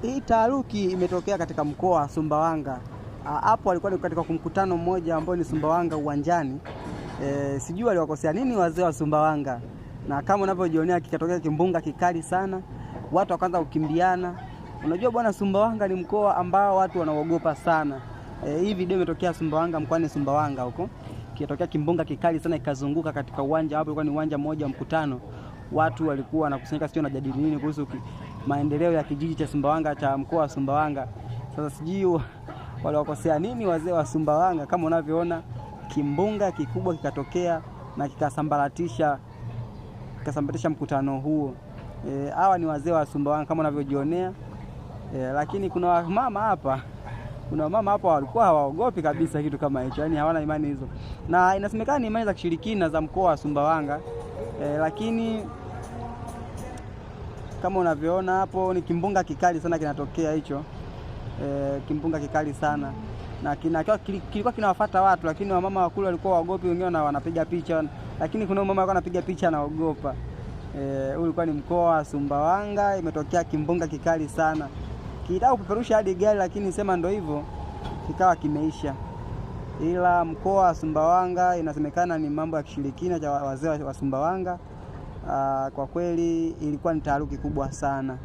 Hii taharuki imetokea katika mkoa wa Sumbawanga. Hapo walikuwa katika mkutano mmoja ambao ni Sumbawanga uwanjani. Sijui waliwakosea nini wazee wa Sumbawanga. Na kama unavyojionea kikatokea kimbunga kikali sana. Watu wakaanza kukimbiana. Unajua bwana, Sumbawanga ni mkoa ambao watu wanaogopa sana. Hii video imetokea Sumbawanga, mkoani Sumbawanga huko. Kitokea kimbunga kikali sana kikazunguka katika uwanja hapo, ilikuwa ni uwanja mmoja wa mkutano. Watu walikuwa wanakusanyika, sio wanajadili nini kuhusu maendeleo ya kijiji cha Sumbawanga cha mkoa wa Sumbawanga. Sasa sijui waliwakosea nini wazee wa Sumbawanga. Kama unavyoona kimbunga kikubwa kikatokea na kikasambaratisha mkutano huo. Hawa ni wazee wa Sumbawanga kama unavyojionea. Lakini kuna wamama hapa walikuwa hawaogopi kabisa kitu kama hicho, yani hawana imani hizo. Na inasemekana ni imani za kishirikina za mkoa wa Sumbawanga. Lakini kama unavyoona hapo ni kimbunga kikali sana kinatokea hicho. Kimbunga kikali sana. Na kilikuwa kinawafuata watu, lakini wamama wakulu walikuwa waogopi, wengine wanapiga picha. Lakini kuna mama alikuwa anapiga picha anaogopa. Ulikuwa ni mkoa wa Sumbawanga, imetokea kimbunga kikali sana. Kitaka kupeperusha hadi gari, lakini sema ndio hivyo kikawa kimeisha. Ila mkoa wa Sumbawanga inasemekana ni mambo ya kishirikina cha wazee wa Sumbawanga. Kwa kweli ilikuwa ni taharuki kubwa sana.